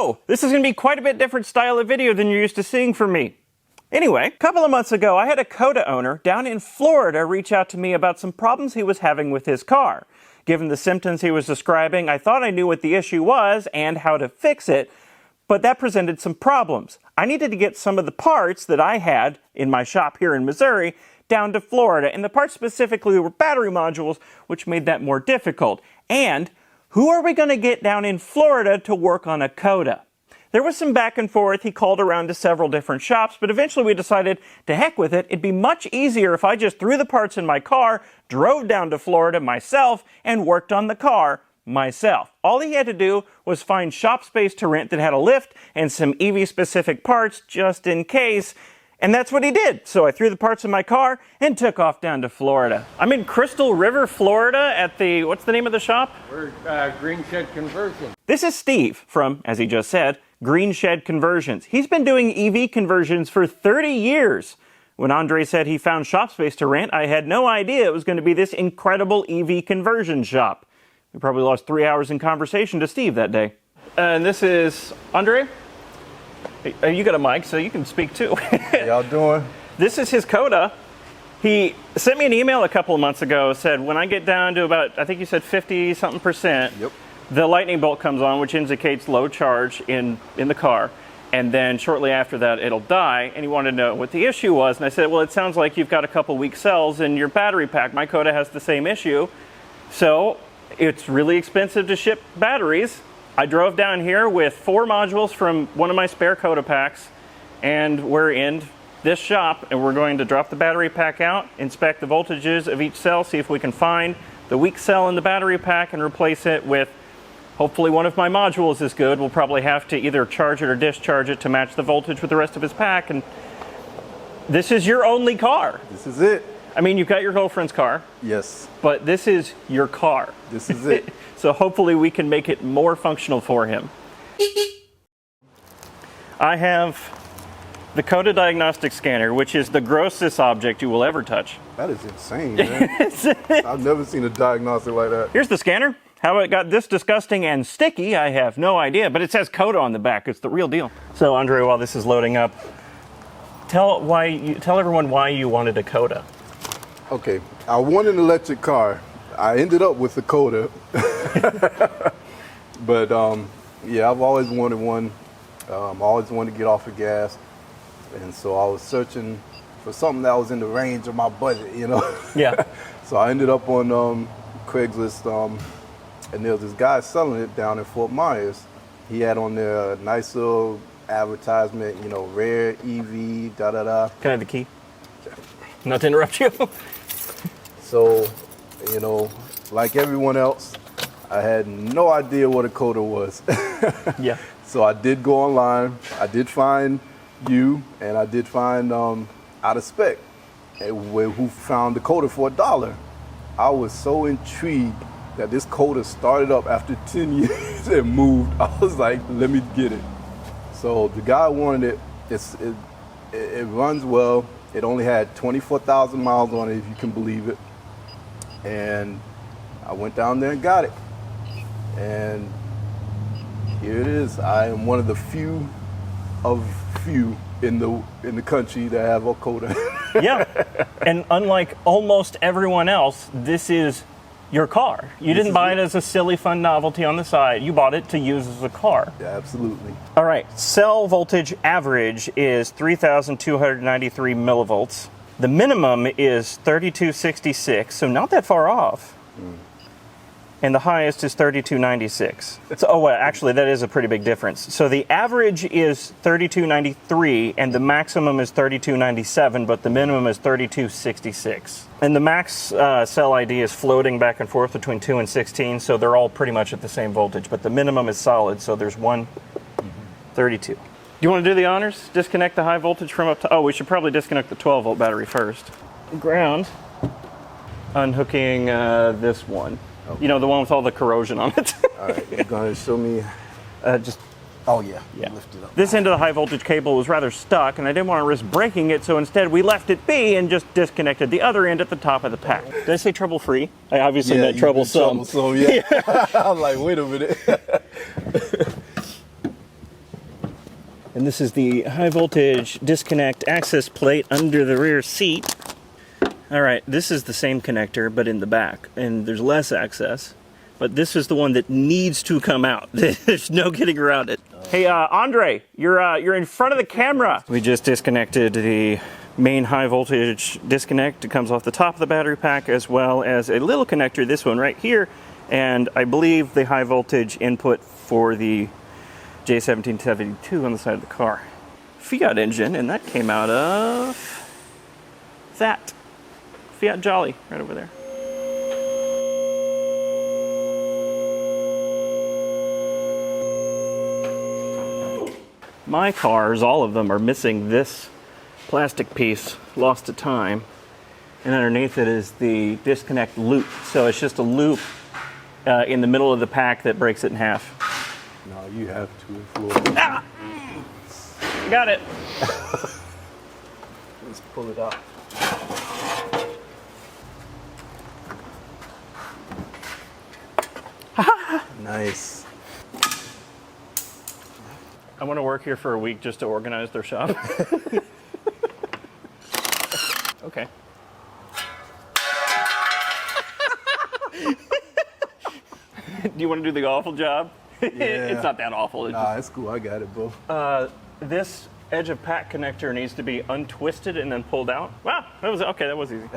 So, this is going to be quite a bit different style of video than you're used to seeing from me. Anyway, a couple of months ago, I had a CODA owner down in Florida reach out to me about some problems he was having with his car. Given the symptoms he was describing, I thought I knew what the issue was and how to fix it, but that presented some problems. I needed to get some of the parts that I had in my shop here in Missouri down to Florida, and the parts specifically were battery modules, which made that more difficult. And who are we going to get down in Florida to work on a CODA? There was some back and forth. He called around to several different shops, but eventually we decided, to heck with it, it'd be much easier if I just threw the parts in my car, drove down to Florida myself, and worked on the car myself. All he had to do was find shop space to rent that had a lift and some EV-specific parts just in case. And that's what he did. So I threw the parts in my car and took off down to Florida. I'm in Crystal River, Florida at the, what's the name of the shop? We're Green Shed Conversion. This is Steve from, as he just said, Green Shed Conversions. He's been doing EV conversions for 30 years. When Andre said he found shop space to rent, I had no idea it was going to be this incredible EV conversion shop. We probably lost 3 hours in conversation to Steve that day. And this is Andre. You got a mic, so you can speak too. How y'all doing? This is his CODA. He sent me an email a couple of months ago, said when I get down to about, I think you said 50-something%, Yep. the lightning bolt comes on, which indicates low charge in the car. And then shortly after that, it'll die. And he wanted to know what the issue was. And I said, well, it sounds like you've got a couple weak cells in your battery pack. My CODA has the same issue. So it's really expensive to ship batteries. I drove down here with 4 modules from one of my spare CODA packs, and we're in this shop, and we're going to drop the battery pack out, inspect the voltages of each cell, see if we can find the weak cell in the battery pack and replace it with, hopefully one of my modules is good. We'll probably have to either charge it or discharge it to match the voltage with the rest of his pack, and this is your only car. This is it. I mean, you've got your girlfriend's car. Yes. But this is your car. This is it. So hopefully we can make it more functional for him. I have the CODA diagnostic scanner, which is the grossest object you will ever touch. That is insane, man. I've never seen a diagnostic like that. Here's the scanner. How it got this disgusting and sticky, I have no idea, but it says CODA on the back. It's the real deal. So Andre, while this is loading up, tell everyone why you wanted a CODA. Okay, I wanted an electric car. I ended up with a CODA. But yeah, I've always wanted one. Always wanted to get off of gas. And so I was searching for something that was in the range of my budget, you know? Yeah. So I ended up on Craigslist, and there was this guy selling it down in Fort Myers. He had on there a nice little advertisement, you know, rare EV, da-da-da. Can I have the key? Not to interrupt you. So, you know, like everyone else, I had no idea what a CODA was. Yeah. So I did go online. I did find you, and I did find Out of Spec, who found the CODA for $1. I was so intrigued that this CODA started up after 10 years and moved. I was like, let me get it. So the guy wanted it. It runs well. It only had 24,000 miles on it, if you can believe it. And I went down there and got it. And here it is. I am one of the few in the country that have a CODA. Yeah. And unlike almost everyone else, this is your car. You didn't buy it as a silly fun novelty on the side. You bought it to use as a car. Yeah, absolutely. All right. Cell voltage average is 3,293 millivolts. The minimum is 3266, so not that far off. And the highest is 3296. So, oh, well, actually, that is a pretty big difference. So the average is 3293, and the maximum is 3297, but the minimum is 3266. And the max cell ID is floating back and forth between 2 and 16, so they're all pretty much at the same voltage, but the minimum is solid, so there's 132. Do you want to do the honors? Disconnect the high voltage from up to... Oh, we should probably disconnect the 12-volt battery first. Ground. Unhooking this one. Okay. You know, the one with all the corrosion on it. All right, you're going to show me... Just... Oh, yeah. Lift it up. This end of the high voltage cable was rather stuck, and I didn't want to risk breaking it, so instead we left it be and just disconnected the other end at the top of the pack. Did I say trouble-free? I obviously meant troublesome. Yeah. I'm like, wait a minute. And this is the high voltage disconnect access plate under the rear seat. All right, this is the same connector, but in the back, and there's less access. But this is the one that needs to come out. There's no getting around it. Hey, Andre, you're in front of the camera. We just disconnected the main high voltage disconnect. It comes off the top of the battery pack, as well as a little connector, this one right here, and I believe the high voltage input for the J1772 on the side of the car. Fiat engine, and that came out of that Fiat Jolly right over there. My cars, all of them, are missing this plastic piece, lost to time, and underneath it is the disconnect loop. So it's just a loop in the middle of the pack that breaks it in half. No, you have to influence. Ah! Got it. Let's pull it out. Nice. I want to work here for a week just to organize their shop. Okay. Do you want to do the awful job? Yeah. It's not that awful. It's Nah, it's cool. I got it, bro. this edge of pack connector needs to be untwisted and then pulled out. Wow, that was okay. That was easy.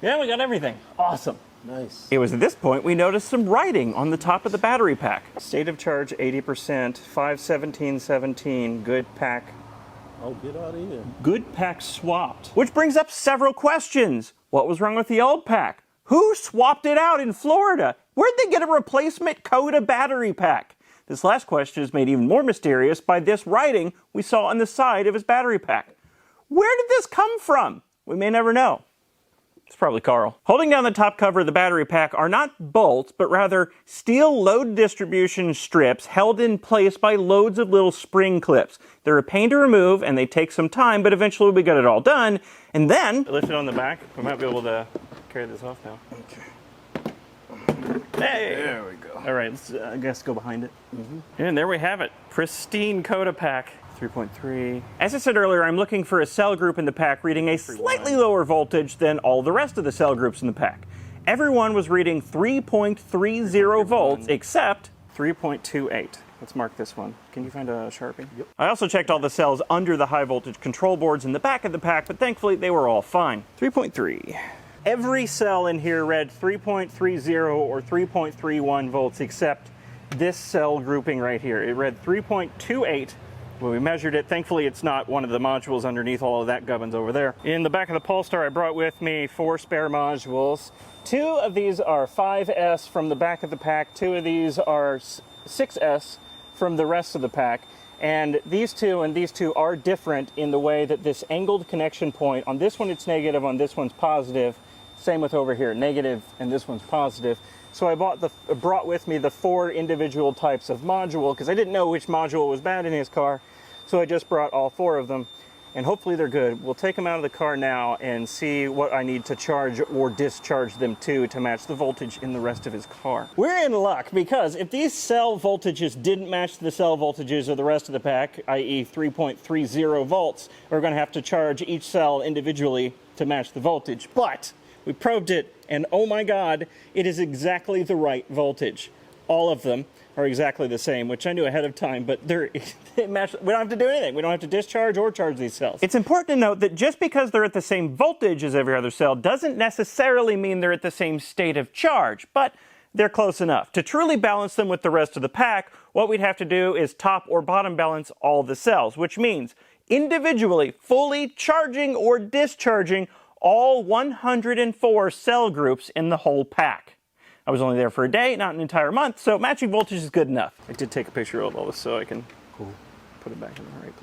Yeah, we got everything. Awesome. Nice. It was at this point we noticed some writing on the top of the battery pack. State of charge 80%, 51717, good pack. Oh, get out of here. Good pack swapped. Which brings up several questions. What was wrong with the old pack? Who swapped it out in Florida? Where'd they get a replacement CODA battery pack? This last question is made even more mysterious by this writing we saw on the side of his battery pack. Where did this come from? We may never know. It's probably Carl. Holding down the top cover of the battery pack are not bolts, but rather steel load distribution strips held in place by loads of little spring clips. They're a pain to remove, and they take some time, but eventually we got it all done. And then... lift it on the back. We might be able to carry this off now. Okay. Hey! There we go. All right, let's, I guess, go behind it. And there we have it. Pristine CODA pack. 3.3. As I said earlier, I'm looking for a cell group in the pack reading a slightly lower voltage than all the rest of the cell groups in the pack. Everyone was reading 3.30 volts except 3.28. Let's mark this one. Can you find a Sharpie? Yep. I also checked all the cells under the high voltage control boards in the back of the pack, but thankfully they were all fine. 3.3. Every cell in here read 3.30 or 3.31 volts except this cell grouping right here. It read 3.28. When we measured it, thankfully it's not one of the modules underneath all of that gubbins over there. In the back of the Polestar, I brought with me 4 spare modules. 2 of these are 5S from the back of the pack. 2 of these are 6S from the rest of the pack. And these two are different in the way that this angled connection point, on this one it's negative, on this one's positive. Same with over here, negative, and this one's positive. So I brought with me the 4 individual types of module because I didn't know which module was bad in his car. So I just brought all 4 of them, and hopefully they're good. We'll take them out of the car now and see what I need to charge or discharge them to match the voltage in the rest of his car. We're in luck because if these cell voltages didn't match the cell voltages of the rest of the pack, i.e. 3.30 volts, we're going to have to charge each cell individually to match the voltage. But we probed it, and oh my God, it is exactly the right voltage. All of them are exactly the same, which I knew ahead of time, but they match. We don't have to do anything. We don't have to discharge or charge these cells. It's important to note that just because they're at the same voltage as every other cell doesn't necessarily mean they're at the same state of charge, but they're close enough. To truly balance them with the rest of the pack, what we'd have to do is top or bottom balance all the cells, which means individually, fully charging or discharging all 104 cell groups in the whole pack. I was only there for a day, not an entire month, so matching voltage is good enough. I did take a picture of all this so I can put it back in the right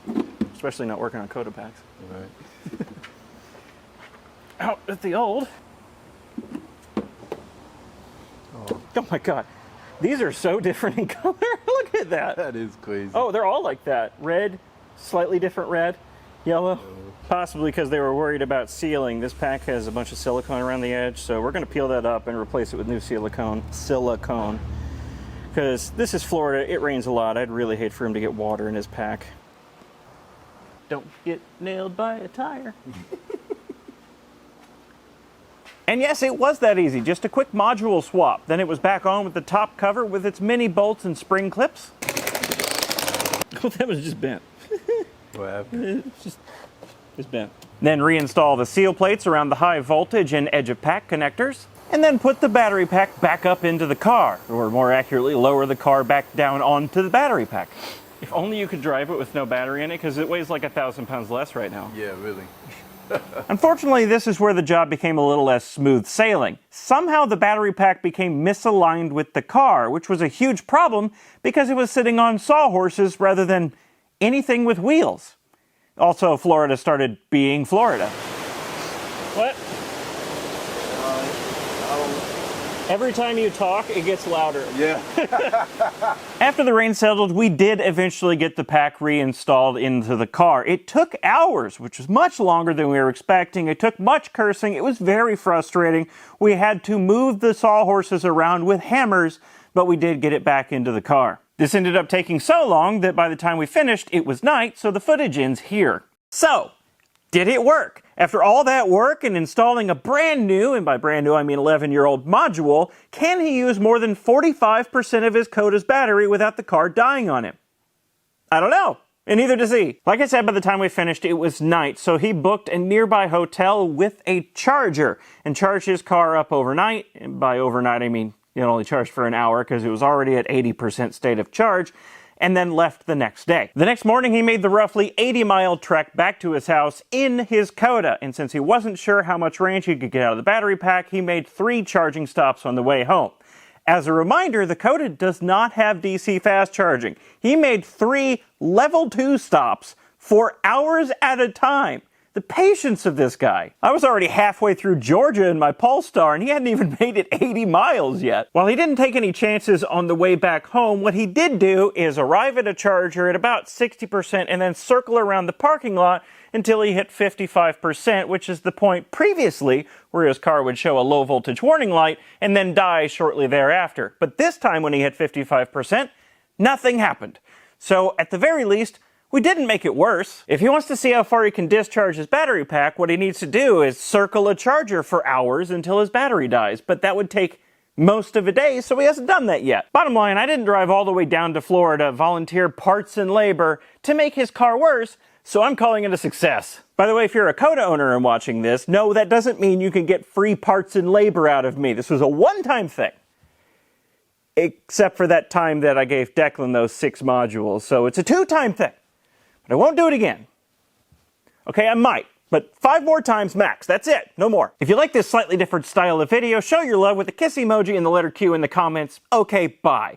place. Especially not working on CODA packs. Right. Out at the old. Oh my God. These are so different in color. Look Look at that. That is crazy. Oh, they're all like that. Red, slightly different red, yellow. Possibly because they were worried about sealing. This pack has a bunch of silicone around the edge, so we're going to peel that up and replace it with new silicone. Because this is Florida, it rains a lot. I'd really hate for him to get water in his pack. Don't get nailed by a tire. And yes, it was that easy. Just a quick module swap. Then it was back on with the top cover with its mini bolts and spring clips. Oh, that was just bent. What happened? It's bent. Then reinstall the seal plates around the high voltage and edge of pack connectors. And then put the battery pack back up into the car. Or more accurately, lower the car back down onto the battery pack. If only you could drive it with no battery in it, because it weighs like 1,000 pounds less right now. Yeah, really. Unfortunately, this is where the job became a little less smooth sailing. Somehow the battery pack became misaligned with the car, which was a huge problem because it was sitting on sawhorses rather than anything with wheels. Also, Florida started being Florida. What? Every time you talk, it gets louder. Yeah. After the rain settled, we did eventually get the pack reinstalled into the car. It took hours, which was much longer than we were expecting. It took much cursing. It was very frustrating. We had to move the sawhorses around with hammers, but we did get it back into the car. This ended up taking so long that by the time we finished, it was night, so the footage ends here. So, did it work? After all that work and installing a brand new, and by brand new I mean 11-year-old module, can he use more than 45% of his CODA's battery without the car dying on him? I don't know, and neither does he. Like I said, by the time we finished, it was night, so he booked a nearby hotel with a charger and charged his car up overnight. And by overnight I mean it only charged for an hour because it was already at 80% state of charge, and then left the next day. The next morning, he made the roughly 80-mile trek back to his house in his CODA, and since he wasn't sure how much range he could get out of the battery pack, he made 3 charging stops on the way home. As a reminder, the CODA does not have DC fast charging. He made 3 level 2 stops for hours at a time. The patience of this guy. I was already halfway through Georgia in my Polestar, and he hadn't even made it 80 miles yet. While he didn't take any chances on the way back home, what he did do is arrive at a charger at about 60% and then circle around the parking lot until he hit 55%, which is the point previously where his car would show a low voltage warning light and then die shortly thereafter. But this time when he hit 55%, nothing happened. So at the very least, we didn't make it worse. If he wants to see how far he can discharge his battery pack, what he needs to do is circle a charger for hours until his battery dies. But that would take most of a day, so he hasn't done that yet. Bottom line, I didn't drive all the way down to Florida, volunteer parts and labor to make his car worse, so I'm calling it a success. By the way, if you're a CODA owner and watching this, no, that doesn't mean you can get free parts and labor out of me. This was a one-time thing. Except for that time that I gave Declan those 6 modules, so it's a 2-time thing. But I won't do it again. Okay, I might, but 5 more times max. That's it. No more. If you like this slightly different style of video, show your love with a kiss emoji and the letter Q in the comments. Okay, bye.